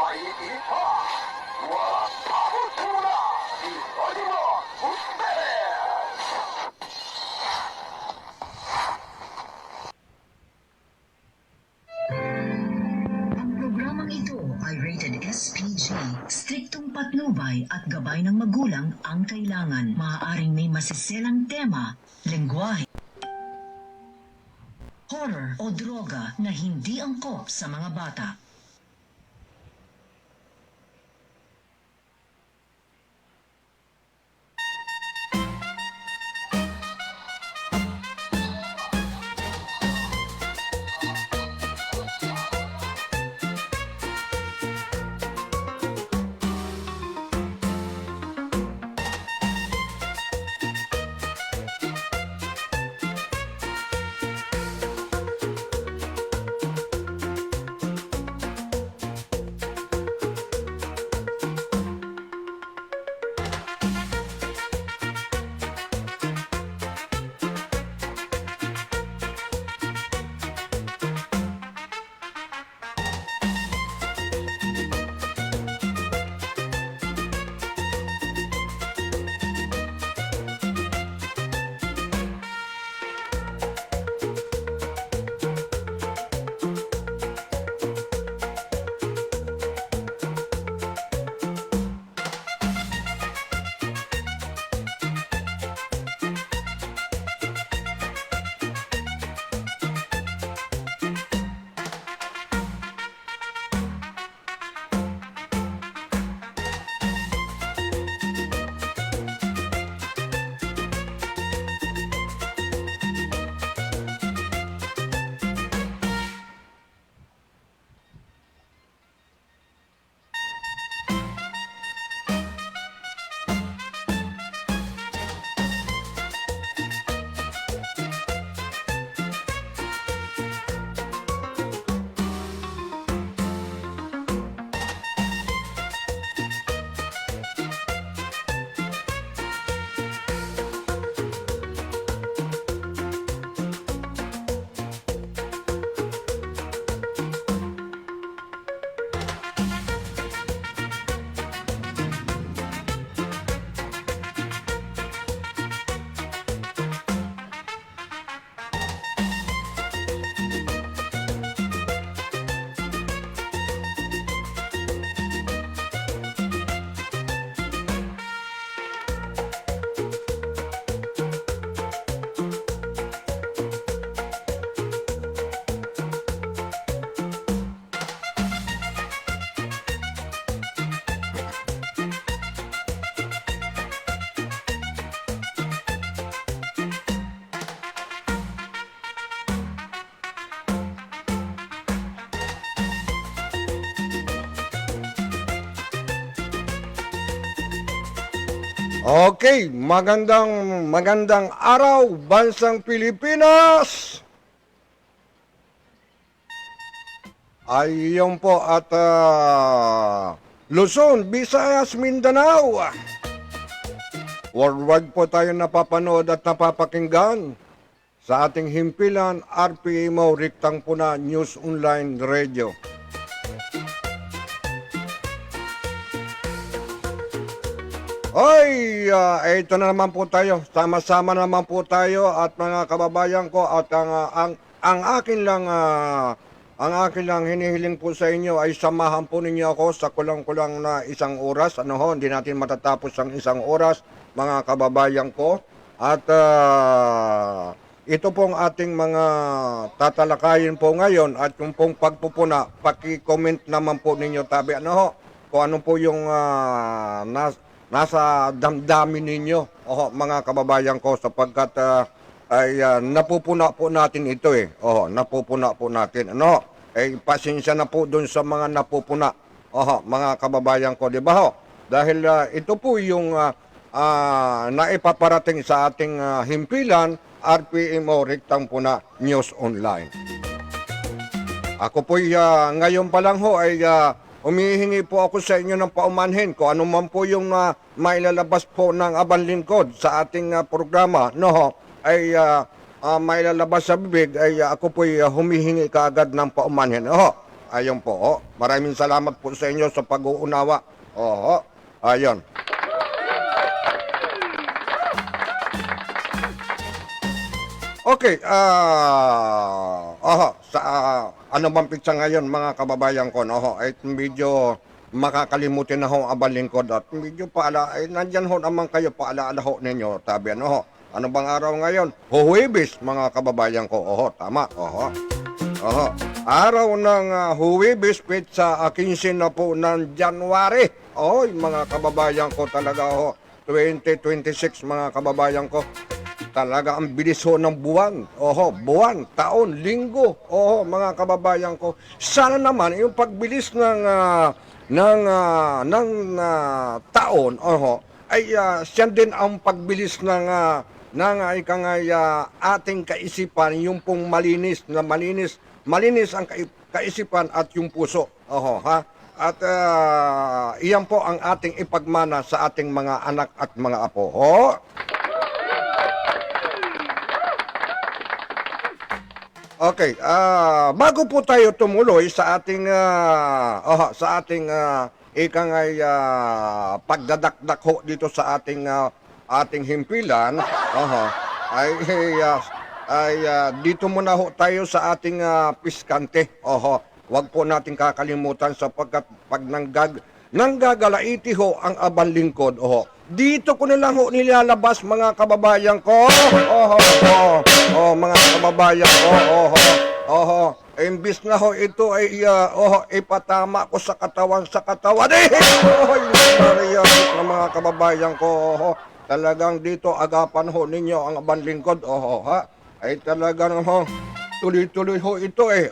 Mainipa! Matapos muna! Isanima Gutierrez! Ang programang ito ay rated SPG. Striktong patnubay at gabay ng magulang ang kailangan. Maaaring may masiselang tema, lengguwahe, horror o droga na hindi angkop sa mga bata. Okay, magandang araw, bansang Pilipinas! Ayun po at Luzon, Visayas, Mindanao. Worldwide po tayo napapanood at napapakinggan sa ating himpilan RPMO Riktang Puna News Online Radio. Ay, ito na naman po tayo. Sama-sama naman po tayo at mga kababayan ko at ang akin lang hinihiling po sa inyo ay samahan po ninyo ako sa kulang-kulang na isang oras. Hindi natin matatapos ang isang oras, mga kababayan ko. At ito pong ating mga tatalakayin po ngayon at yung pong pagpupuna, paki-comment naman po ninyo tabi kung ano po yung nasa damdamin ninyo, mga kababayan ko, sapagkat ay napupuna po natin ito napupuna po natin. Pasensya na po dun sa mga napupuna, mga kababayan ko, di ba Dahil ito po yung naipaparating sa ating himpilan, RPMO Riktang Puna News Online. Ako po ngayon pa lang ay humihingi po ako sa inyo ng paumanhin kung ano man po yung mailalabas po ng Abang Lingkod sa ating programa, ay mailalabas sa bibig, ay ako po humihingi kaagad ng paumanhin. Ayun po, maraming salamat po sa inyo sa pag-uunawa. Ayun. Okay, ano bang pizza ngayon mga kababayan ko, no? Ay medyo makakalimutin na ho ang abang lingkod at medyo nandyan ho naman kayo, paalaala ho ninyo, tabi ano ho. Ano bang araw ngayon? Huwebes, mga kababayan ko, tama, Araw ng Huwebes, pizza 15 na po ng January. Mga kababayan ko talaga, 2026 mga kababayan ko. Talaga ang bilis ho ng buwan. Buwan, taon, linggo. Mga kababayan ko. Sana naman yung pagbilis ng taon, ay siya din ang pagbilis ng ating kaisipan, yung pong malinis ang kaisipan at yung puso. At iyan po ang ating ipagmana sa ating mga anak at mga apo. Okay, bago po tayo tumuloy sa ating pagdadakdak ho dito sa ating himpilan, dito muna ho tayo sa ating piskante. Wag po natin kakalimutan sapagkat pag nanggagalaiti ho ang abang lingkod, dito ko na lang ho nilalabas mga kababayan ko. Mga kababayan ko. Imbis na ho ito ay ipatama ko sa katawan. Maria na mga kababayan ko. Talagang dito agapan ho ninyo ang abang lingkod. Ay talagang tuloy-tuloy ho ito eh.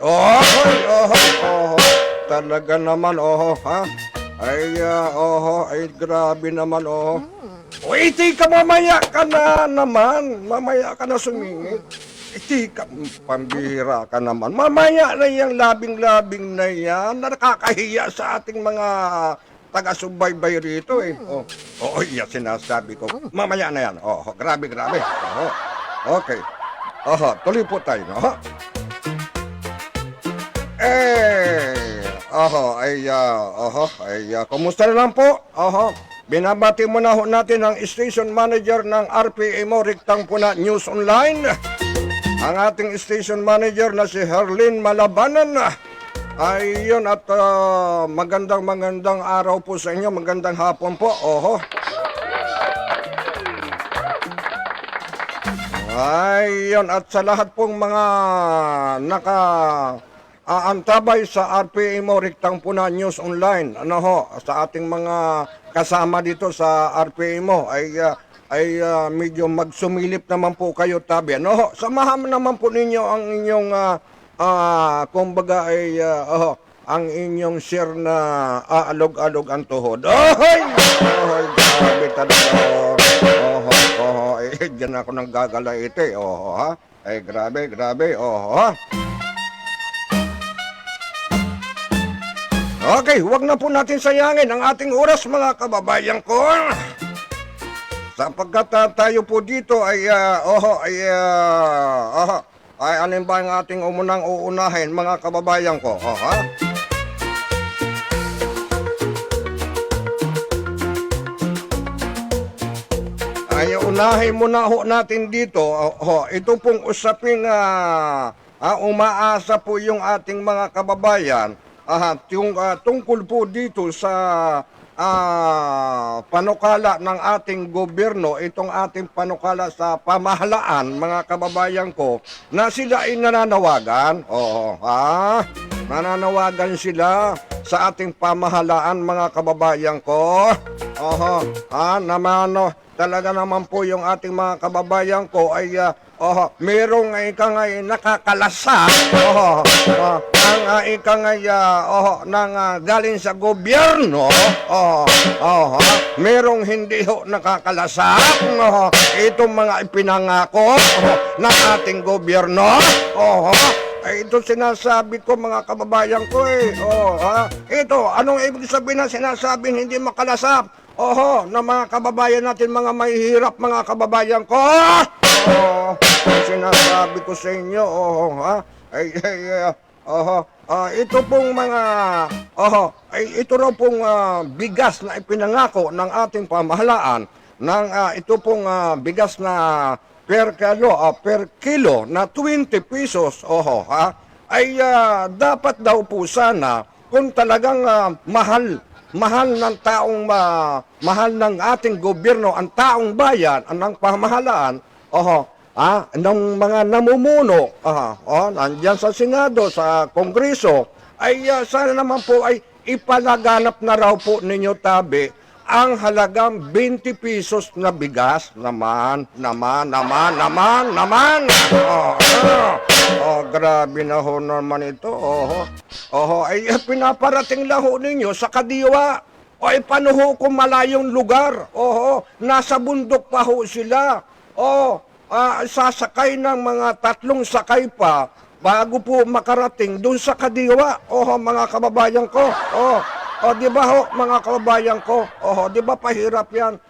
Talaga naman Ay grabe naman Iti ka, mamaya ka na naman. Mamaya ka na sumingit. Iti ka, pambihira ka naman. Mamaya na yung labing-labing na yan. Nakakahiya sa ating mga taga-subaybay rito eh. Iya sinasabi ko. Mamaya na yan. Grabe. Okay. Tuloy po tayo. Kumusta na lang po? Binabati muna ho natin ang station manager ng RPA mo, Riktang Puna News Online. Ang ating station manager na si Herlin Malabanan. Ayun at magandang araw po sa inyo, magandang hapon po. Ayun at sa lahat pong mga antabay sa RPA mo, Riktang Puna News Online, sa ating mga kasama dito sa RPA mo, ay medyo magsumilip naman po kayo, tabi. Samahan naman po ninyo ang inyong, kumbaga ay, ang inyong share na aalog-alog ang tuhod. Grabe talaga. Diyan ako nang gagalaiti. Ay, grabe. Okay, huwag na po natin sayangin ang ating oras mga kababayan ko. Sapagkat tayo po dito ay alin ba ang ating uunahin mga kababayan ko? Ay unahin muna ho natin dito. Ito pong usaping umaasa po yung ating mga kababayan. Tungkol po dito sa panukala ng ating gobyerno, itong ating panukala sa pamahalaan, mga kababayan ko, na sila ay nananawagan. Nananawagan sila sa ating pamahalaan, mga kababayan ko. Talaga naman po yung ating mga kababayan ko ay merong ikangay nakakalasa ang ikangay galing sa gobyerno. Merong hindi ho nakakalasap itong mga ipinangako ng ating gobyerno. Ito sinasabi ko mga kababayan ko Ito, anong ibig sabihin na sinasabing hindi makalasap? Na mga kababayan natin, mga mahihirap, mga kababayan ko. Sinasabi ko sa inyo, ito pong mga, ito raw pong bigas na ipinangako ng ating pamahalaan, ito pong bigas na per kilo na 20 pesos, ay dapat daw po sana kung talagang mahal ng mahal ng ating gobyerno ang taong bayan, ang pamahalaan, ng mga namumuno, nandyan sa Senado, sa Kongreso, ay sana naman po ay ipalaganap na raw po ninyo, tabi, ang halagang 20 pesos na bigas naman. Grabe na ho naman ito. Ay pinaparating lang ho ninyo sa Kadiwa. Ay paano ho kung malayong lugar? Nasa bundok pa ho sila. Sasakay ng mga 3 sakay pa bago po makarating doon sa Kadiwa. Mga kababayan ko. Di ba ho, mga kababayan ko? Di ba pahirap yan?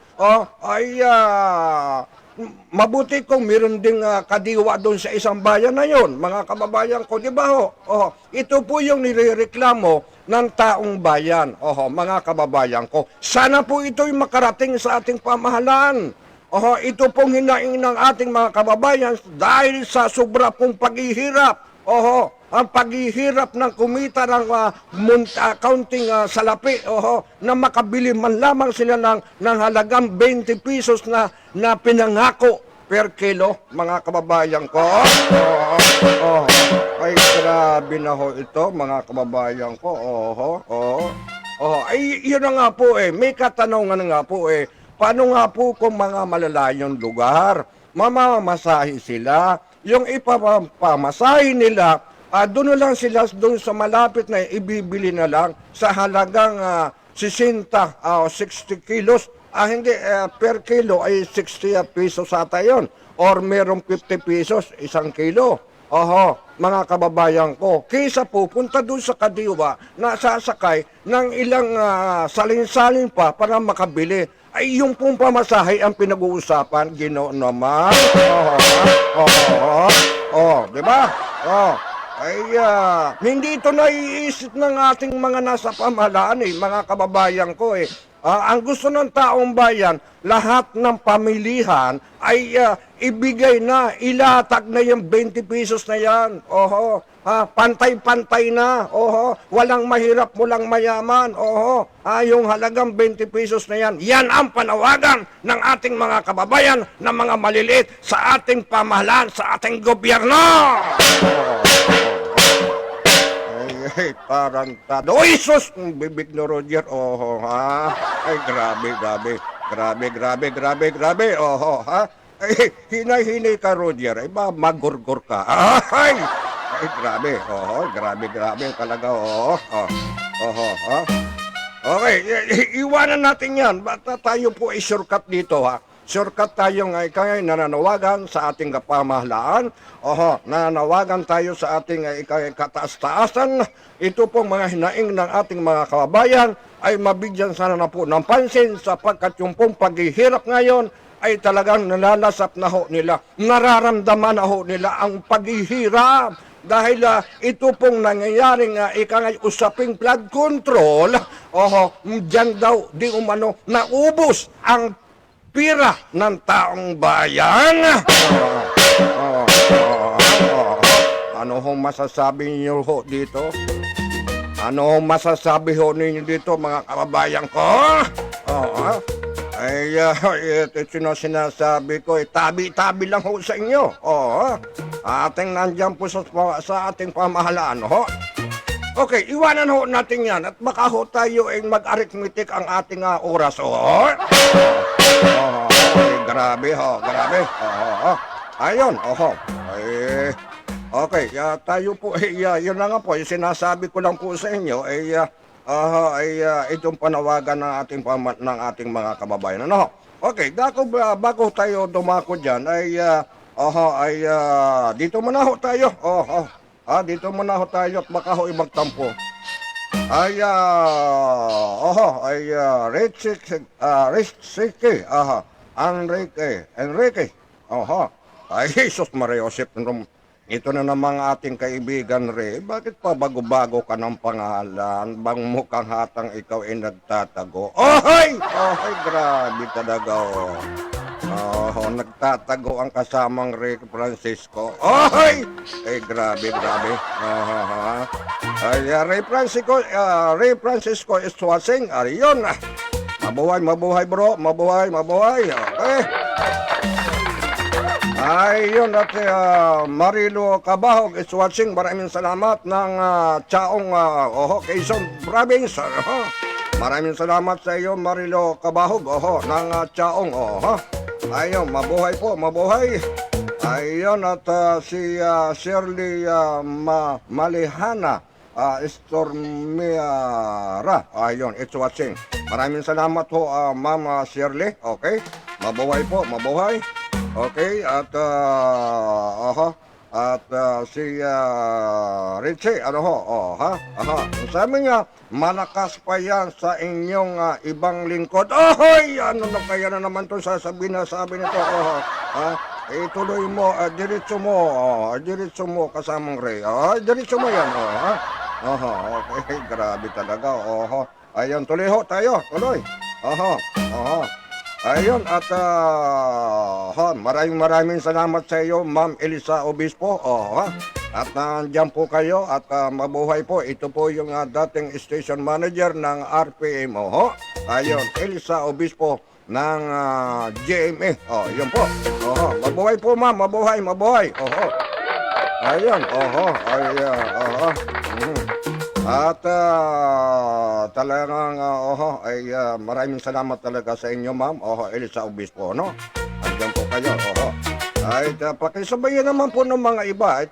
Mabuti kung meron ding kadiwa doon sa isang bayan na yon, mga kababayan ko, di ba ho? Ito po yung nirereklamo ng taong bayan, mga kababayan ko. Sana po ito'y makarating sa ating pamahalaan. Ito pong hinaing ng ating mga kababayan dahil sa sobra pong paghihirap. Ang paghihirap ng kumita ng counting salapi, na makabili man lamang sila ng halagang 20 pesos na pinangako per kilo, mga kababayan ko. Ay, grabe na ho ito, mga kababayan ko. Ay, yun na nga po may katanungan nga po paano nga po kung mga malalayong lugar, mamamasahe sila, yung ipapamasahe nila, doon na lang sila doon sa malapit na ibibili na lang sa halagang 60 o 60 kilos. Hindi, per kilo ay 60 pesos ata yun. Or merong 50 pesos, 1 kilo. Mga kababayan ko, kaysa pupunta doon sa Kadiwa na sasakay ng ilang salin-salin pa para makabili, ay yung pong pamasahe ang pinag-uusapan, Ginoo naman. Di ba? Ay, hindi ito naiisip ng ating mga nasa pamahalaan, mga kababayan ko. Ang gusto ng taong bayan, lahat ng pamilihan ay ibigay na, ilatag na yung 20 pesos na yan. Pantay-pantay na. Walang mahirap, walang mayaman. Yung halagang 20 pesos na yan, yan ang panawagan ng ating mga kababayan na mga maliliit sa ating pamahalaan, sa ating gobyerno. Ay, tarantado. Uy, sus! Bibig na Roger. Ay, grabe. Ay, hinay-hinay ka, Roger. Ay, magurgur ka. Ay, grabe. Grabe talaga. Okay, iwanan natin yan. Basta tayo po ay shortcut dito, Shortcut tayo kaya nananawagan sa ating pamahalaan. Nananawagan tayo sa ating kataas-taasan. Ito pong mga hinaing ng ating mga kababayan ay mabigyan sana na po ng pansin sapagkat yung pong paghihirap ngayon ay talagang nalalasap na ho nila. Nararamdaman na ho nila ang paghihirap. Dahil ito pong nangyayaring usaping flood control, dyan daw di umano naubos ang pira ng taong bayan. Ano hong masasabi niyo ho dito? Ano hong masasabi ho ninyo dito, mga kababayan ko? Ay, ito na sinasabi ko, tabi-tabi lang ho sa inyo. Ating nandyan po sa ating pamahalaan, Okay, iwanan ho natin yan at baka ho tayo ay mag-arithmetic ang ating oras, grabe. Ayun, okay, tayo po, yun na nga po, yung sinasabi ko lang po sa inyo, itong panawagan ng ating mga kababayan. Okay, bago tayo dumako dyan, dito muna ho tayo, dito muna ho tayo at baka ho magtampo. Enrique. Ay, Jesus Maria Josep, Ito na namang ating kaibigan Ray. Bakit pa bago-bago ka ng pangalan? Bang mukhang hatang ikaw ay nagtatago? Ohoy! Ohoy, grabe talaga oh. Oh, nagtatago ang kasamang Ray Francisco. Ohoy! Eh, grabe, grabe. Ay, Ray Francisco is watching. Ayun. Mabuhay, mabuhay bro. Mabuhay, mabuhay. Okay. Ayun, at Marilo Cabahog is watching. Maraming salamat ng Chaong Quezon Province. Maraming salamat sa iyo, Marilo Cabahog, ng Chaong. Ayun, mabuhay po, mabuhay. Ayun, at si Shirley Malihana Stormiara. Ayun, it's watching. Maraming salamat po, Ma'am Shirley. Okay, mabuhay po, mabuhay. Okay, at si Richie, sabi niya, malakas pa yan sa inyong ibang lingkod. Ahoy! Ano na kaya na naman ito sasabihin na sabi nito? Ituloy mo, diretso mo, kasamang Ray. Diretso mo yan, okay, grabe talaga, Ayun, tuloy ho tayo, tuloy. Ayun, at maraming salamat sa iyo, Ma'am Elisa Obispo. At nandiyan po kayo at mabuhay po. Ito po yung dating station manager ng RPM. Ayun, Elisa Obispo ng GMA. Yun po. Mabuhay po, ma'am. Mabuhay, mabuhay. Ayun, At talagang maraming salamat talaga sa inyo, ma'am. Elisa Obispo, no? Andiyan po kayo, Ay, pakisabayan naman po ng mga iba. At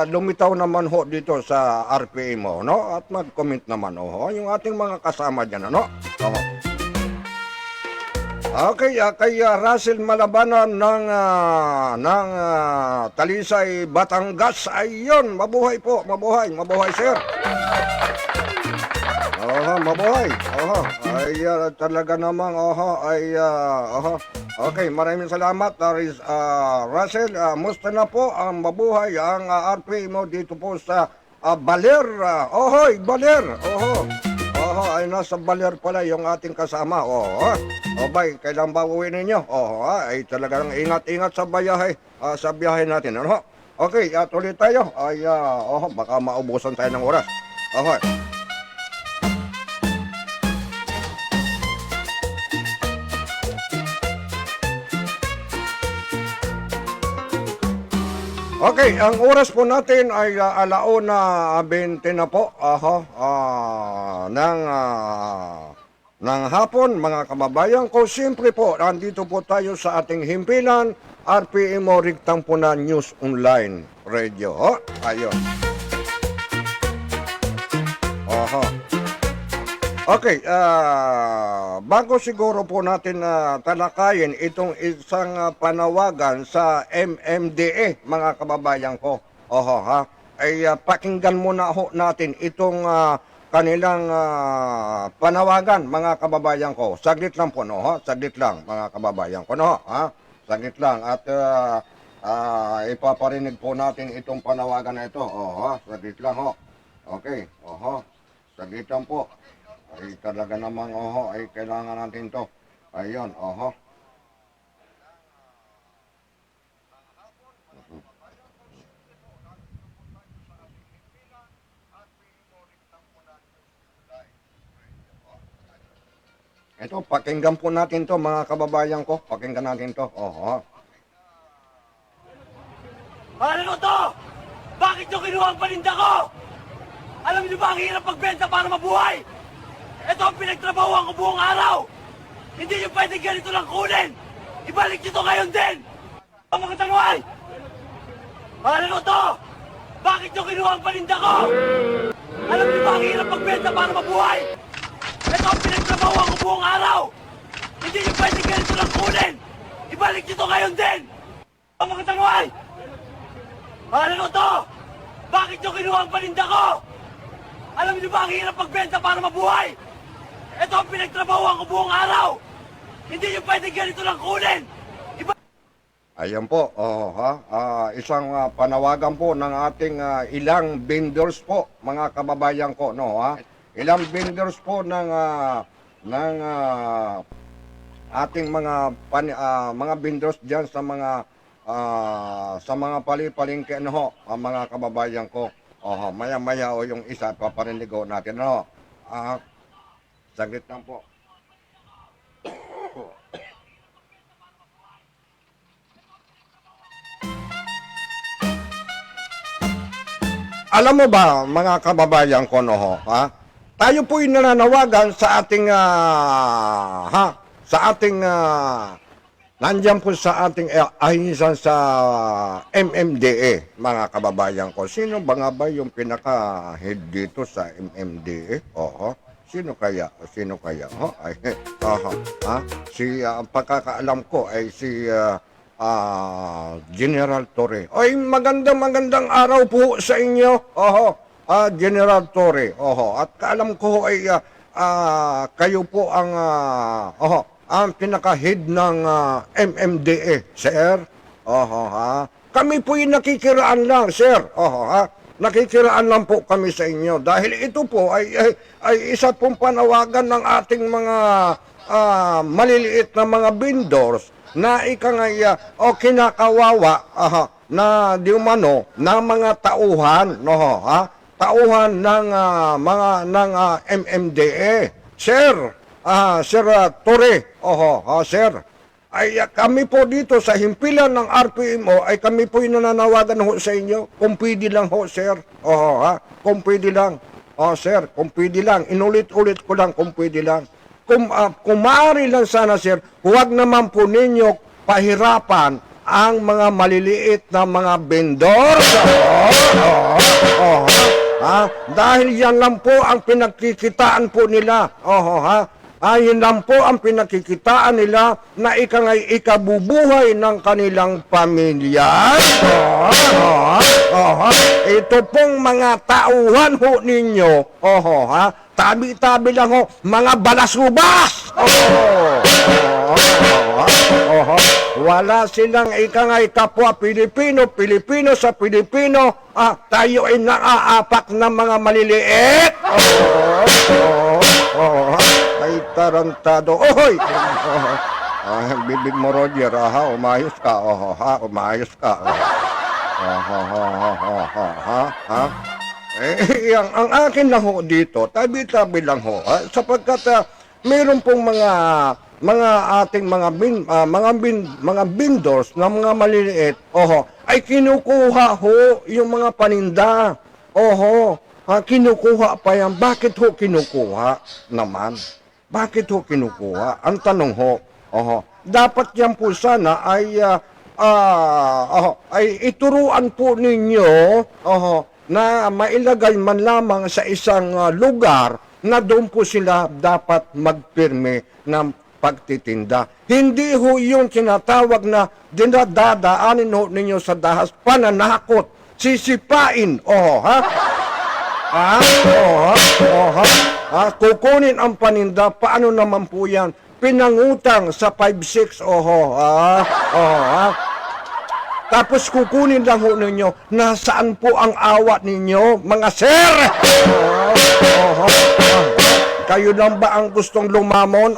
lumitaw naman ho dito sa RPA mo, no? At mag-comment naman, yung ating mga kasama dyan, no? Okay, kay Russell Malabanan ng Talisay, Batangas. Ayun, mabuhay po, mabuhay, sir. Mabuhay. Ay, talaga namang, Okay, maraming salamat, Russell. Musta na po ang mabuhay ang RP mo dito po sa Baler. Baler. Ay nasa Baler pala yung ating kasama. Bay, kailan ba uwi ninyo? Ay talagang ingat-ingat sa biyahe natin. Okay, tuloy tayo. Ay, baka maubusan tayo ng oras. Okay. Okay, ang oras po natin ay 1:20 na po ng hapon, mga kababayan ko. Siyempre po, nandito po tayo sa ating himpilan, RPM Rigtampunan News Online Radio. Ayun. Okay, bago siguro po natin talakayin itong isang panawagan sa MMDA, mga kababayan ko, ay pakinggan muna ho natin itong kanilang panawagan, mga kababayan ko. Saglit lang po, no? Saglit lang, mga kababayan ko, no? Saglit lang. At ipaparinig po natin itong panawagan na ito. Saglit lang, ho. Okay, saglit lang po. Ay talaga namang ay kailangan natin to. Ayun, Ito, pakinggan po natin to, mga kababayan ko. Pakinggan natin to. Ano to? Bakit nyo kinuha ang paninda ko? Alam niyo ba ang hirap magbenta para mabuhay? Ito ang pinagtrabahuan ko buong araw. Hindi nyo pwede ganito lang kunin. Ibalik nyo to ngayon din. Ang mga tanway! Ano to? Bakit nyo kinuha ang paninda ko? Alam niyo ba ang hirap magbenta para mabuhay? Ito ang pinagtrabahuan ko buong araw. Hindi nyo pwede ganito lang kunin. Ibalik nyo to ngayon din. Ang mga tanway! Ano to? Bakit nyo kinuha ang paninda ko? Alam niyo ba ang hirap magbenta para mabuhay? Ito ang pinagtrabahuan ko buong araw. Hindi nyo pwede ganito lang kunin. Ayan po, isang panawagan po ng ating ilang vendors po, mga kababayan ko, no, ha? Ilang vendors po ng ating mga vendors diyan sa mga palipalingke, ano ho, mga kababayan ko. Maya-maya yung isa paparinig ho natin, ano. Saglit lang po. Alam mo ba, mga kababayan ko, no, ho, ha? Tayo po'y nananawagan sa ating, nandiyan po sa ating ahinisan sa MMDA, mga kababayan ko. Sino ba nga ba yung pinaka-head dito sa MMDA? Sino kaya? Sino kaya? Ang pagkakaalam ko ay si General Torre. Ay, magandang araw po sa inyo. General Torre. At kaalam ko ay kayo po ang pinaka-head ng MMDA, sir. Kami po yung nakikiraan lang, sir. Nakikiraan lang po kami sa inyo dahil ito po ay isa pong panawagan ng ating mga maliliit na mga vendors na kinakawawa na di umano na mga tauhan, no, tauhan ng MMDA. Sir, Sir Torre, sir, ay kami po dito sa himpilan ng RPMO ay kami po nananawagan ho sa inyo. Kung pwede lang ho, sir. Kung pwede lang. Sir, kung pwede lang. Inulit-ulit ko lang kung pwede lang. Kung maaari lang sana, sir, huwag naman po ninyo pahirapan ang mga maliliit na mga vendor. Dahil yan lang po ang pinagkikitaan po nila. Yun lang po ang pinagkikitaan nila na ikabubuhay ng kanilang pamilya. Ito pong mga tauhan ho ninyo. Tabi-tabi lang ho, mga balasubas! Wala silang kapwa Pilipino, Pilipino sa Pilipino, tayo ay naaapak ng mga maliliit. Ay tarantado. Ohoy! Bibig mo, Roger, umayos ka, umayos ka. Ang akin lang ho dito, tabi-tabi lang ho, sapagkat mayroon pong mga ating mga vendors na mga maliliit, ay kinukuha ho yung mga paninda. Kinukuha pa yan. Bakit ho kinukuha naman? Bakit ho kinukuha? Ang tanong ho, dapat yan po sana ay ituruan po ninyo, na mailagay man lamang sa isang lugar na doon po sila dapat magpirme ng pagtitinda. Hindi ho yung tinatawag na dinadadaanin ho ninyo sa dahas, pananakot, sisipain, kukunin ang paninda, paano naman po yan? Pinangutang sa 5-6, tapos kukunin lang ho ninyo, nasaan po ang awat ninyo, mga sir? Kayo lang ba ang gustong lumamon?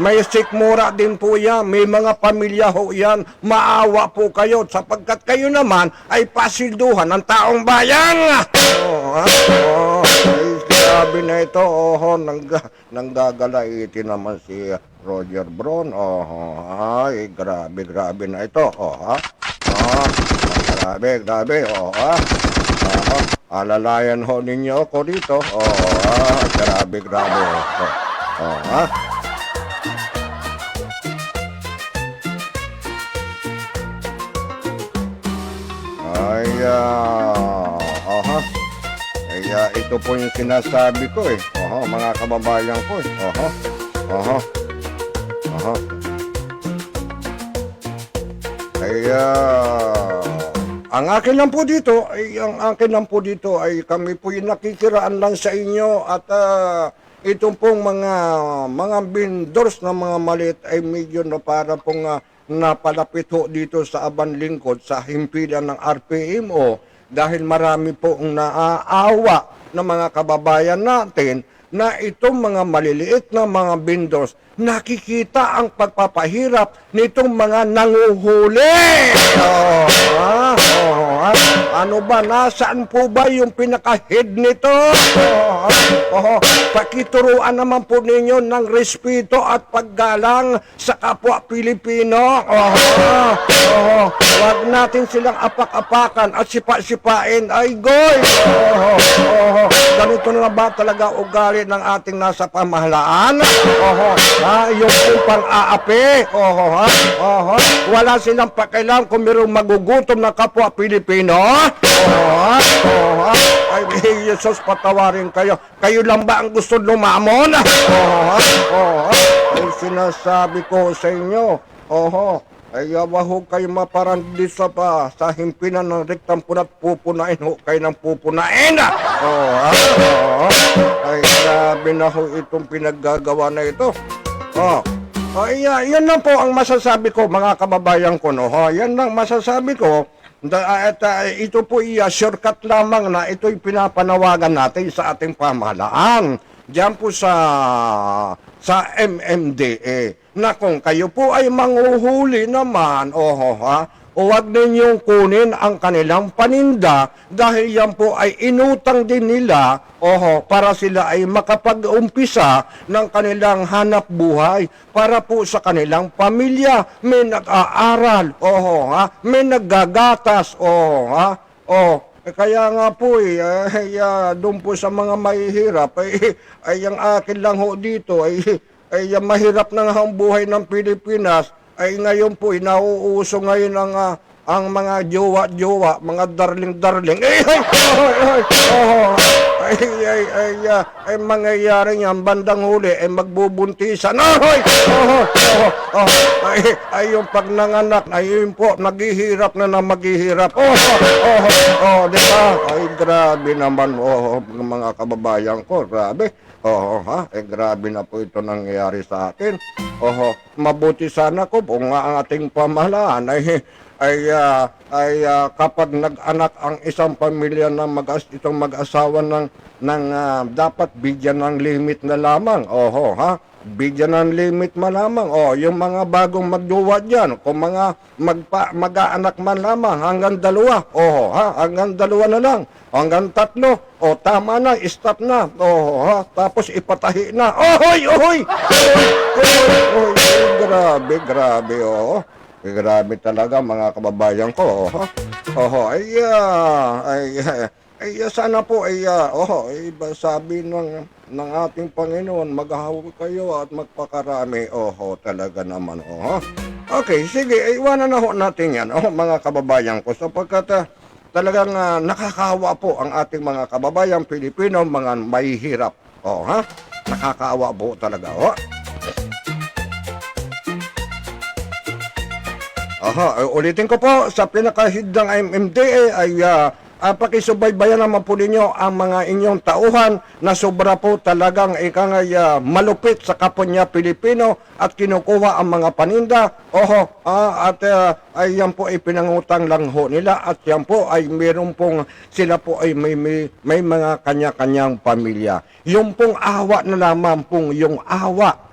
May sikmura din po yan, may mga pamilya ho yan, maawa po kayo sapagkat kayo naman ay pasilduhan ng taong bayan. Grabe na ito, nanggagalaiti naman si Roger Bron. Ay, grabe na ito. Grabe. Alalayan ho ninyo ako dito. Grabe. Ito po yung sinasabi ko mga kababayan ko ang akin lang po dito ay kami po yung nakikiraan lang sa inyo at itong pong mga vendors na mga maliit ay medyo na para pong napalapit ho dito sa aban lingkod sa himpilan ng RPMO dahil marami pong naaawa ng mga kababayan natin na itong mga maliliit na mga vendors nakikita ang pagpapahirap nitong mga nanguhuli. Ano ba? Nasaan po ba yung pinaka-head nito? Pakituruan naman po ninyo ng respeto at paggalang sa kapwa Pilipino. Huwag natin silang apak-apakan at sipa-sipain. Ay, goy! Ganito na ba talaga ugali ng ating nasa pamahalaan? Yung upang aapi. Wala silang pakialam kung mayroong magugutom na kapwa Pilipino. Ay, Jesus, patawarin kayo. Kayo lang ba ang gusto lumamon? Ay, sinasabi ko sa inyo. Ay, wahog kayo maparandisa pa sa himpinan ng rektang punat pupunain ho kayo ng pupunain. Ay, grabe na ho itong pinaggagawa na ito. Yan lang po ang masasabi ko, mga kababayan ko, no? Yan lang masasabi ko. At ito po shortcut lamang na ito'y pinapanawagan natin sa ating pamahalaan. Diyan po sa MMDA na kung kayo po ay manghuhuli naman, huwag ninyong kunin ang kanilang paninda dahil yan po ay inutang din nila para sila ay makapag-umpisa ng kanilang hanap buhay para po sa kanilang pamilya. May nag-aaral, may naggagatas, kaya nga po doon po sa mga mahihirap ay ang akin lang ho dito ay mahirap na nga ang buhay ng Pilipinas. Ay ngayon po, nauuso ngayon ang mga jowa-jowa, mga darling-darling. Ay, mangyayari niyan, bandang huli, ay magbubuntisan. Ay, yung pag nanganak, ay yun po, naghihirap na maghihirap. Diba? Ay, grabe naman, mga kababayan ko, grabe. Grabe na po ito nangyayari sa akin. Mabuti sana ko kung ang ating pamahalaan ay kapag nag-anak ang isang pamilya na itong mag-asawa ng dapat bigyan ng limit na lamang. Bigyan ng limit lamang. Yung mga bagong magduwa dyan, kung mga mag-aanak man lamang, hanggang 2. Hanggang 2 na lang. Hanggang 3. Tama na, stop na. Tapos ipatahi na. Grabe. Grabe talaga, mga kababayan ko. Sana po sabi ng ating Panginoon, maghahawag kayo at magpakarami. Talaga naman. Okay, sige, iwanan na ho natin yan, mga kababayan ko, sapagkat talagang nakakaawa po ang ating mga kababayan Pilipino, mga mahihirap. Nakakaawa po talaga. Ulitin ko po, sa pinakahid ng MMDA ay pakisubaybayan naman po ninyo ang mga inyong tauhan na sobra po talagang malupit sa kapwa niya Pilipino at kinukuha ang mga paninda. Ay yan po ay pinangutang lang ho nila at yan po ay meron pong sila po ay may mga kanya-kanyang pamilya. Yung pong awa na lamang pong yung awa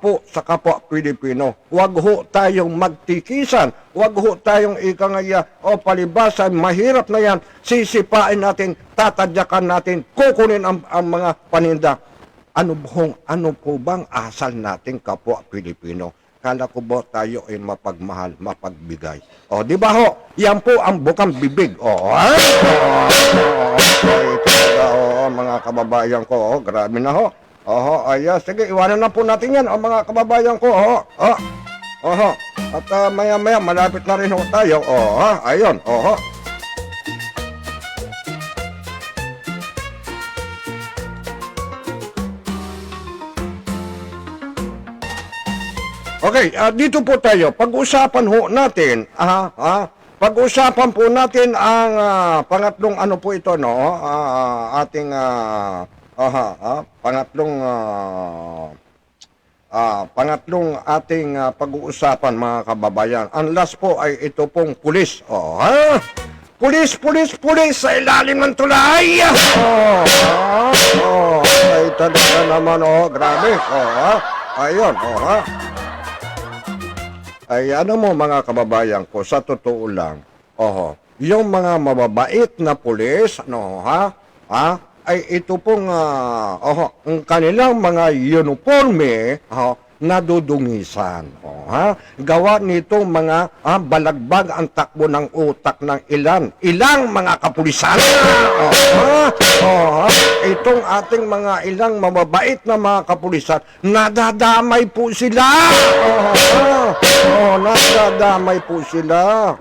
po sa kapwa Pilipino. Huwag ho tayong magtikisan. Huwag ho tayong palibasan. Mahirap na yan. Sisipain natin, tatadyakan natin, kukunin ang mga paninda. Ano po bang asal natin kapwa Pilipino? Kala ko ba tayo ay mapagmahal, mapagbigay? Di ba ho? Yan po ang bukang bibig. Mga kababayan ko, grabe na ho. Sige, iwanan na po natin yan, mga kababayan ko. At maya-maya, malapit na rin ho tayo. Ayun, Okay, dito po tayo. Pag-usapan ho natin, pag-usapan po natin ang pangatlong ano po ito, no? Ating pangatlong ating pag-uusapan, mga kababayan. Ang last po ay ito pong pulis. Pulis sa ilalim ng tulay. Ay talaga naman, grabe. Ayun, Ay ano mo, mga kababayan ko, sa totoo lang, yung mga mababait na pulis, ay ito pong, ang kanilang mga uniforme, nadudungisan. Gawa nitong mga balagbag ang takbo ng utak ng ilang mga kapulisan. Itong ating mga ilang mababait na mga kapulisan, nadadamay po sila. Nadadamay po sila.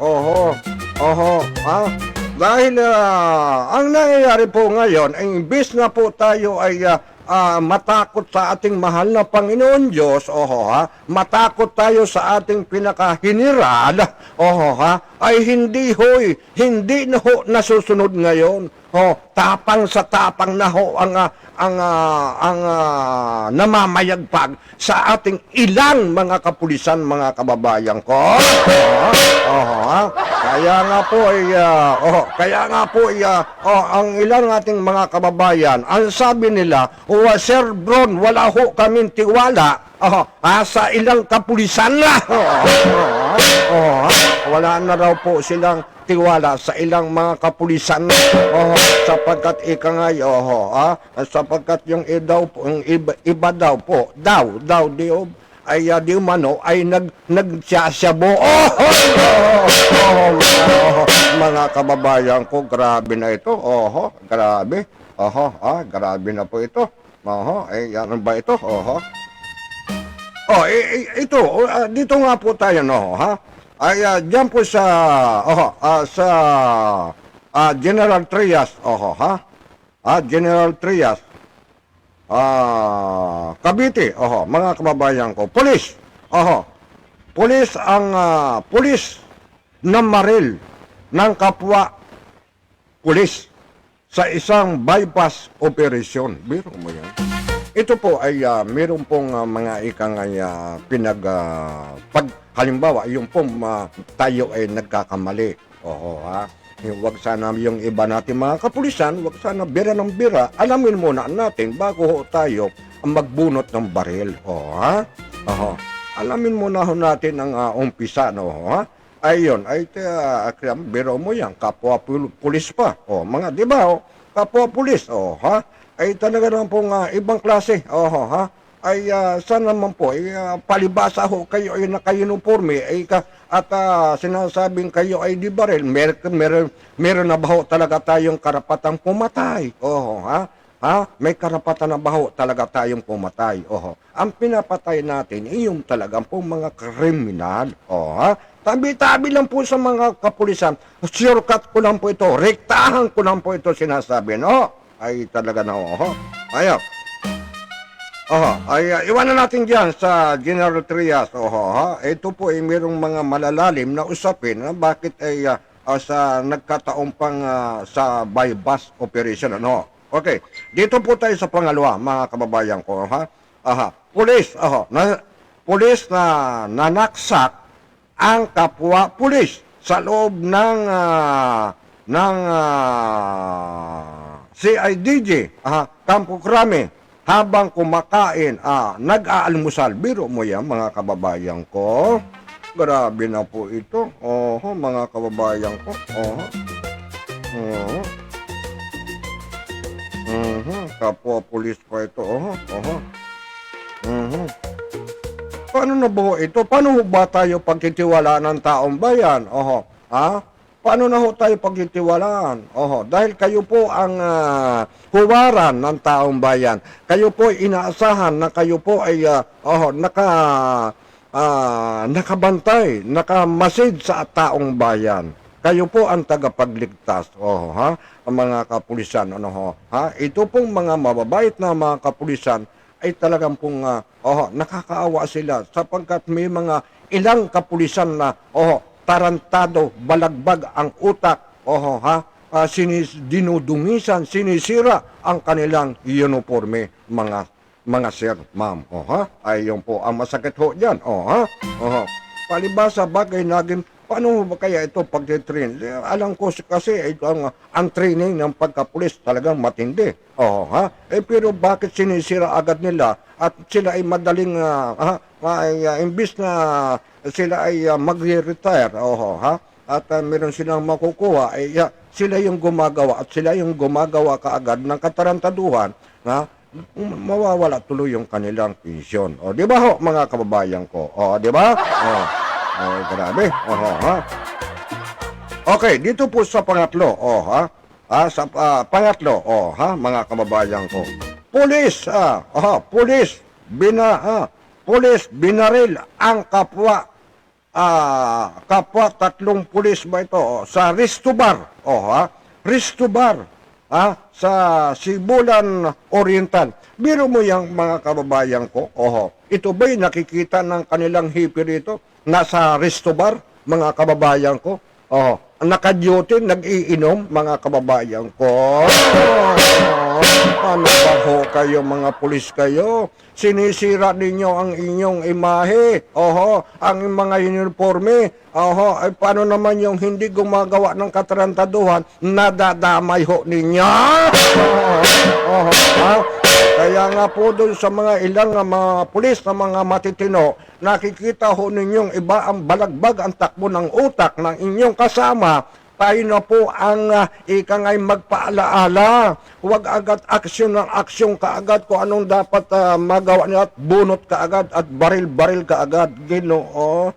Dahil ang nangyayari po ngayon, imbis na po tayo ay matakot sa ating mahal na Panginoon Diyos, matakot tayo sa ating pinakahinirad, ay hindi na ho nasusunod ngayon. Tapang sa tapang na ho ang namamayagpag sa ating ilang mga kapulisan, mga kababayan ko. Kaya nga po ang ilang ating mga kababayan, ang sabi nila, Sir Bron, wala ho kaming tiwala sa ilang kapulisan na. Wala na raw po silang tiwala sa ilang mga kapulisan, sapagkat sapagkat yung iba daw po, di umano ay nagsasyabo. Mga kababayan ko, grabe na ito. Grabe. Grabe na po ito. Ano ba ito? Ito, dito nga po tayo, ay diyan po sa General Trias, General Trias, Cavite, mga kababayan ko, pulis na maril ng kapwa pulis sa isang bypass operation. Biro mo yan. Ito po ay meron pong mga halimbawa, yung pong tayo ay nagkakamali. Huwag sana yung iba natin mga kapulisan, huwag sana bira ng bira. Alamin muna natin bago ho tayo magbunot ng baril. Alamin muna ho natin ang umpisa. Ayun, biro mo yan, kapwa pulis pa. Mga, di ba, kapwa pulis. Ay talaga naman pong ibang klase. Ay sana naman po palibasa ho kayo ay naka-uniforme at sinasabing kayo ay di baril, meron na ba ho talaga tayong karapatang pumatay? May karapatan na ba ho talaga tayong pumatay? Ang pinapatay natin ay yung talagang pong mga kriminal. Tabi-tabi lang po sa mga kapulisan. Shortcut ko lang po ito, rektahan ko lang po ito sinasabi. Ay talaga na ayaw. Iwanan natin dyan sa General Trias. Ito po ay mayroong mga malalalim na usapin bakit ay sa nagkataong pang sa bypass operation. Okay, dito po tayo sa pangalawa, mga kababayan ko. Pulis na nanaksak ang kapwa pulis sa loob ng CIDG, Campo Crame, habang kumakain, nag-aalmusal. Biro mo yan, mga kababayan ko. Grabe na po ito. Mga kababayan ko. Kapwa pulis pa ito. Paano na ba ito? Paano ba tayo pagtitiwalaan ng taong bayan? Paano na ho tayo pagtitiwalaan? Dahil kayo po ang huwaran ng taong bayan. Kayo po inaasahan na kayo po ay nakabantay, nakamasid sa taong bayan. Kayo po ang tagapagligtas. Ang mga kapulisan. Ito pong mga mababait na mga kapulisan ay talagang pong nakakaawa sila sapagkat may mga ilang kapulisan na tarantado, balagbag ang utak, dinudungisan, sinisira ang kanilang uniforme, mga sir, ma'am. Ay yun po ang masakit ho dyan. Palibasa bagay naging, paano ba kaya ito pag-train? Alam ko kasi ang training ng pagkapulis talagang matindi. Pero bakit sinisira agad nila at sila ay madaling, imbis na sila ay mag-retire, at meron silang makukuha, sila yung gumagawa at sila yung gumagawa kaagad ng katarantaduhan na mawawala tuloy yung kanilang pensyon. Di ba ho, mga kababayan ko? Di ba? Grabe. Okay, dito po sa pangatlo, sa pangatlo, mga kababayan ko. Pulis, binaril ang kapwa tatlong pulis ba ito sa Ristobar, Ristobar, sa Sibulan Oriental. Biro mo yang mga kababayan ko, ito ba'y nakikita ng kanilang hipi rito? Nasa Ristobar, mga kababayan ko, naka-duty, nag-iinom, mga kababayan ko. Ano ba ho kayo, mga pulis kayo? Sinisira ninyo ang inyong imahe. Ang mga uniforme. Ay paano naman yung hindi gumagawa ng katarantaduhan, nadadamay ho ninyo? Kaya nga po doon sa mga ilang mga pulis na mga matitino, nakikita ho ninyong iba ang balagbag, ang takbo ng utak ng inyong kasama. Tayo na po ang ikangay magpaalaala. Huwag agad aksyon ng aksyon kaagad kung anong dapat magawa niya at bunot kaagad at baril-baril kaagad. Ginoo.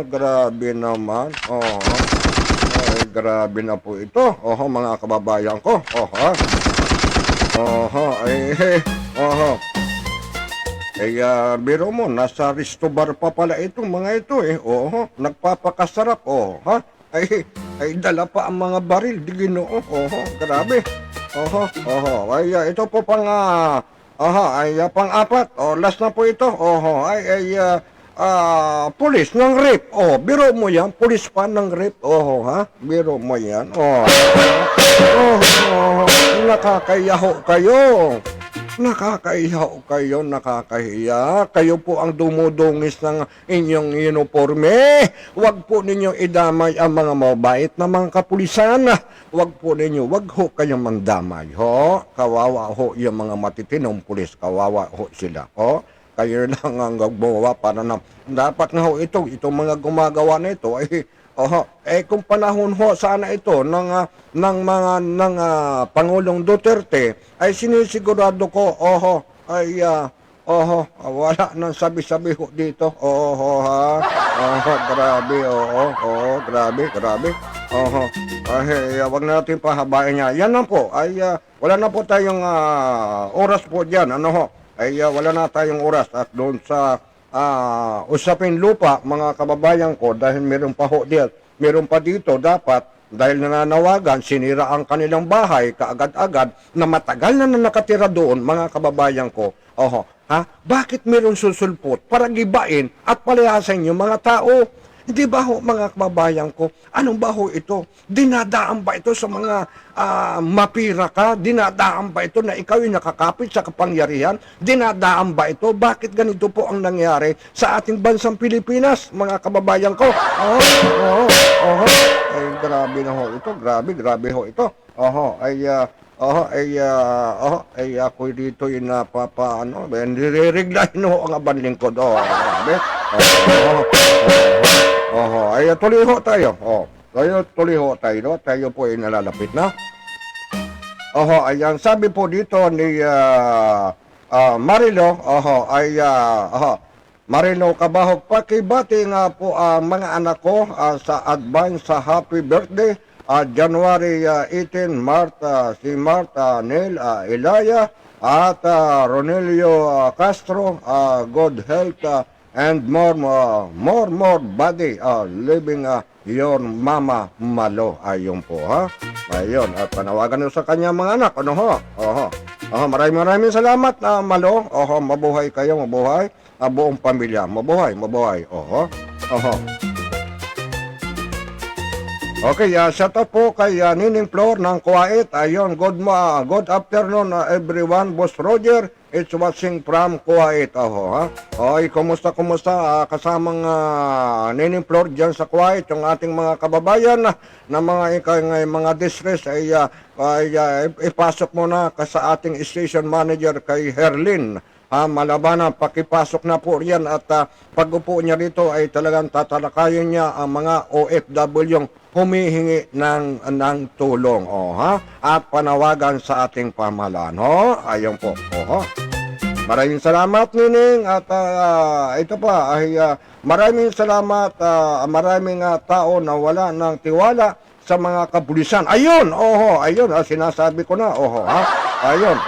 Grabe naman. Ay, grabe na po ito. Mga kababayan ko. Biro mo, nasa Ristobar pa pala itong mga ito nagpapakasarap, ay dala pa ang mga baril, di Ginoo, grabe, ito po pang, pang-apat, last na po ito, pulis ng rape, biro mo yan, pulis pa ng rape, biro mo yan, nakakayaho kayo. Nakakahiya kayo, nakakahiya. Kayo po ang dumudungis ng inyong uniforme. Huwag po ninyo idamay ang mga mabait na mga kapulisan. Huwag po ninyo, huwag ho kayong mandamay. Kawawa ho yung mga matitinong pulis. Kawawa ho sila. Kayo lang ang gumawa para na dapat nga ho itong mga gumagawa na ito ay kung panahon ho sana ito ng Pangulong Duterte ay sinisigurado ko wala nang sabi-sabi ho dito. Grabe, grabe. Wag na natin pahabain niya. Yan lang po. Wala na po tayong oras po diyan. Wala na tayong oras at doon sa usapin lupa, mga kababayan ko, dahil meron pa dito dapat, dahil nananawagan, sinira ang kanilang bahay kaagad-agad na matagal na nakatira doon, mga kababayan ko. Bakit meron susulpot para gibain at palayasin yung mga tao? Hindi ba ho, mga kababayan ko, anong ba ho ito? Dinadaan ba ito sa mga mapira ka? Dinadaan ba ito na ikaw yung nakakapit sa kapangyarihan? Dinadaan ba ito? Bakit ganito po ang nangyari sa ating bansang Pilipinas, mga kababayan ko? Ay, grabe na ho ito. Grabe ho ito. Ako dito yung nire-reglahin ho ang aban lingkod. Grabe. Tuloy ho tayo. Tuloy ho tayo. Tayo po ay nalalapit na. Ayan, sabi po dito ni Marilo, Marilo Kabahog, pakibati nga po mga anak ko sa advance sa happy birthday, January 18, si Marta Neil Ilaya, at Ronelio Castro, good health and more body, living your mama Malo. Ayun po, ayun, at panawagan nyo sa kanya mga anak, maraming salamat, Malo. Mabuhay kayo, mabuhay, buong pamilya, mabuhay. Okay, shout out po kay Nining Flor ng Kuwait. Ayun, good afternoon everyone. Boss Roger, it's watching from Kuwait. Oho, ha? Okay, kumusta? Kasamang Nining Flor dyan sa Kuwait, yung ating mga kababayan na mga distress ay ipasok mo na sa ating station manager kay Herlin. Malabanan, pakipasok na po riyan at pag-upo niya rito ay talagang tatalakayin niya ang mga OFW yung humihingi ng tulong. At panawagan sa ating pamahalaan. Ayun po. Maraming salamat, Nining. At ito pa, ay maraming salamat. Maraming tao na wala ng tiwala sa mga kapulisan. Ayun, sinasabi ko na. Ayun,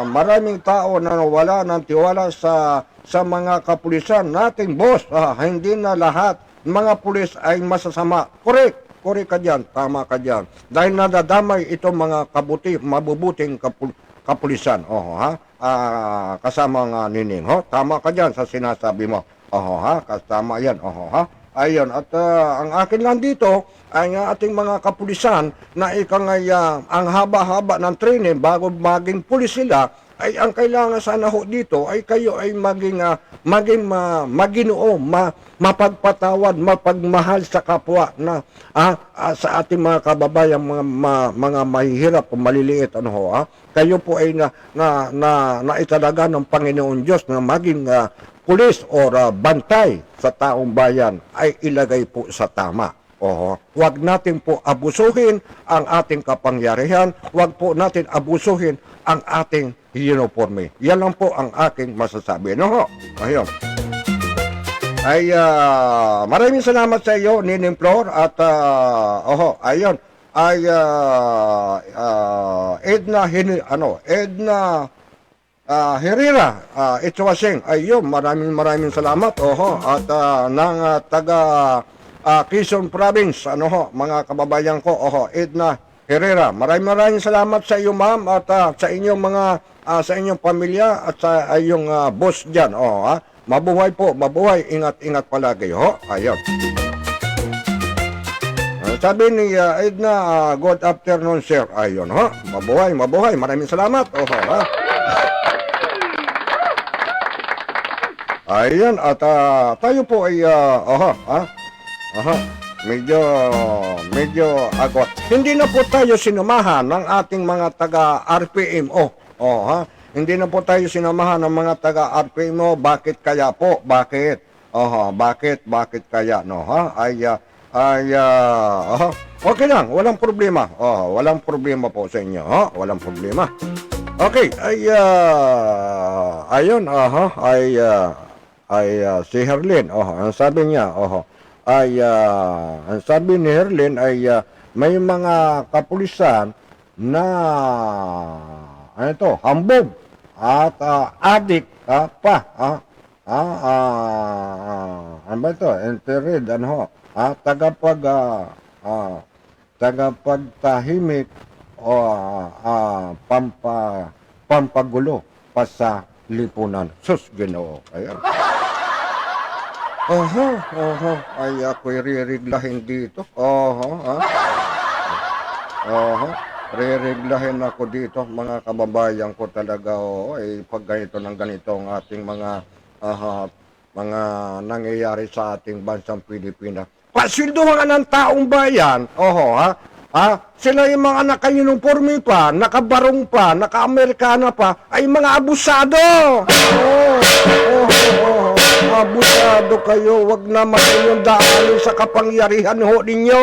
maraming tao na wala ng tiwala sa mga kapulisan nating boss. Hindi na lahat mga pulis ay masasama. Correct ka dyan, tama ka dyan. Dahil nadadamay itong mga mabubuting kapulisan. Kasama nga Nining. Tama ka dyan sa sinasabi mo. Kasama yan. Ayun, at ang akin lang dito ay ating mga kapulisan na ang haba-haba ng training bago maging pulis sila, ay ang kailangan sana ho dito ay kayo ay maging maginoo, mapagpatawad, mapagmahal sa kapwa na sa ating mga kababayan, mga mahihirap o maliliit. Kayo po ay naitalaga ng Panginoon Diyos na maging pulis o bantay sa taong bayan, ay ilagay po sa tama. Huwag natin po abusuhin ang ating kapangyarihan, huwag po natin abusuhin ang ating uniforme. Yan lang po ang aking masasabi. Ayun. Ay maraming salamat sa iyo, Nining Flor, at ayun ay Edna Herrera, Itchwasing. Ayun, maraming salamat. At ng taga Quezon Province, mga kababayan ko, Edna Herrera. Maraming salamat sa iyo, ma'am, at sa inyong mga sa inyong pamilya at sa iyong boss diyan. Mabuhay po, mabuhay. Ingat palagi. Ayun. Sabi ni Edna, good afternoon, sir. Ayun, mabuhay. Maraming salamat. Ayan, at tayo po ay medyo agot. Hindi na po tayo sinamahan ng ating mga taga RPMO. Hindi na po tayo sinamahan ng mga taga RPMO. Bakit kaya po? Bakit? Bakit kaya? Okay lang, walang problema. Walang problema po sa inyo. Walang problema. Okay, ayun, si Herlin, ang sabi niya, ang sabi ni Herlin ay may mga kapulisan na hambog at adik entered, tagapagtahimik o pampagulo pa sa lipunan. Sus, Ginoo. Ayan. Ay ako'y ririglahin dito. Ririglahin ako dito, mga kababayan ko talaga. Pag ganito ng ganito ang ating mga nangyayari sa ating bansang Pilipinas. Pasilduhan ng taong bayan. Sila yung mga naka-uniforme pa, nakabarong pa, naka-Amerikana pa, ay mga abusado. Abusado kayo, wag naman kayong daanin sa kapangyarihan ninyo.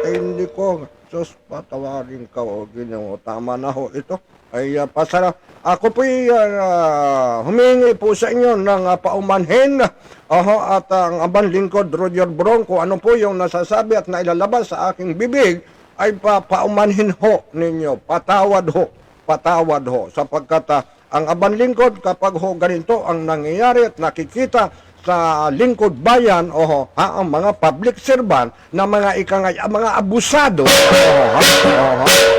Ay, hindi ko, sus, patawarin ka, Ginoo, tama na ito. Ay, ako po'y humingi po sa inyo ng paumanhin. At ang abang lingkod, Roger Brong, kung ano po yung nasasabi at nailalabas sa aking bibig, ay paumanhin ninyo. Patawad ho. Sapagkat ang abang lingkod, kapag ganito ang nangyayari at nakikita sa lingkod bayan, ang mga public servant na mga mga abusado,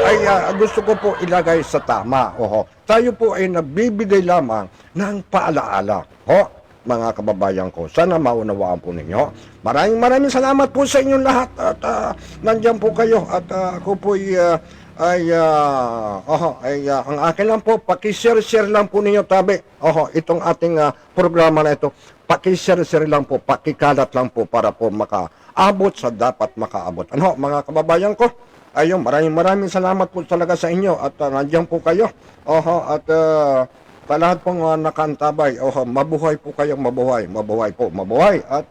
ay gusto ko po ilagay sa tama. Tayo po ay nagbibigay lamang ng paalaala. mga kababayan ko. Sana maunawaan po ninyo. Maraming salamat po sa inyong lahat at nandiyan po kayo at ako po ang akin lang po, paki-share lang po ninyo, tabi. Itong ating programa na ito, paki-share lang po, pakikalat lang po para po makaabot sa dapat makaabot. Mga kababayan ko, ayun, maraming salamat po talaga sa inyo at nandiyan po kayo. At sa lahat pong nakantabay, mabuhay po kayo, mabuhay po, mabuhay. At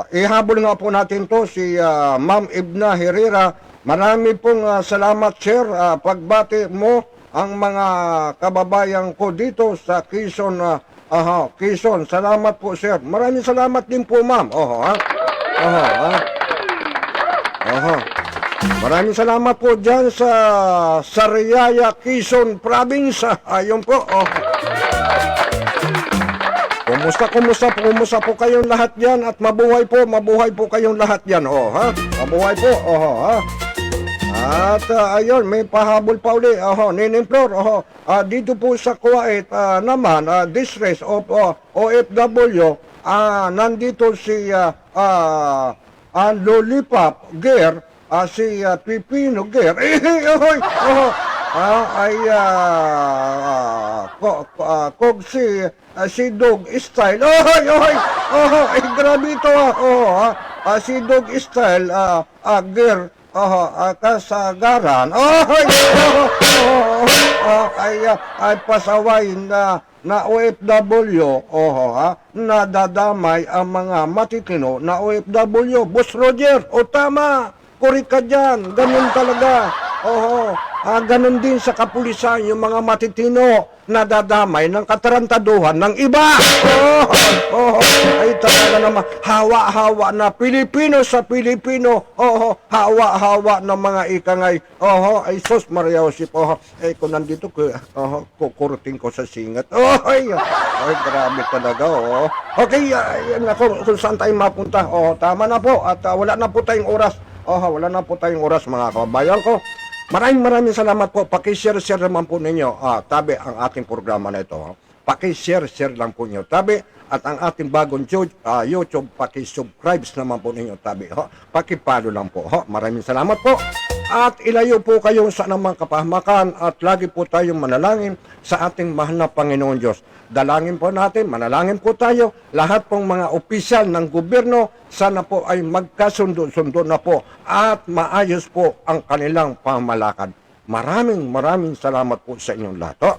ihabol nga po natin to si Ma'am Ibna Herrera. Marami pong salamat, sir. Pagbati mo ang mga kababayan ko dito sa Quezon. Quezon. Salamat po, sir. Maraming salamat din po, ma'am. Maraming salamat po dyan sa Sariaya, Quezon Province. Ayun po. Kumusta po kayong lahat diyan at mabuhay po kayong lahat diyan. Mabuhay po. At ayun, may pahabol pa uli. Ninimplor. Dito po sa Kuwait naman, distress of OFW, nandito si Lollipop Ger, si Pipino Ger. Si Dog Style. Grabe ito. Si Dog Style, Ger, kasagaran. Ay pasaway na OFW, nadadamay ang mga matitino na OFW. Boss Roger, tama. Kurik ka dyan. Ganun talaga. Ganun din sa kapulisan, yung mga matitino nadadamay ng katarantaduhan ng iba. Ay talaga naman, hawa-hawa na Pilipino sa Pilipino. Hawa-hawa na mga ikangay. Ay sus Maria Josep. Kung nandito kukurutin ko sa singat. Ay grabe talaga. Okay, yan ako kung saan tayo mapunta. Tama na po at wala na po tayong oras. Wala na po tayong oras, mga kababayan ko. Maraming salamat po. Paki-share naman po ninyo, tabi, ang ating programa na ito. Paki-share lang po ninyo, tabi. At ang ating bagong YouTube, paki-subscribe naman po ninyo, tabi. Paki-follow lang po. Maraming salamat po. At ilayo po kayo sa anumang kapahamakan at lagi po tayong manalangin sa ating mahal na Panginoon Diyos. Dalangin po natin, manalangin po tayo. Lahat pong mga opisyal ng gobyerno, sana po ay magkasundo-sundo na po at maayos po ang kanilang pamamalakad. Maraming salamat po sa inyong lahat.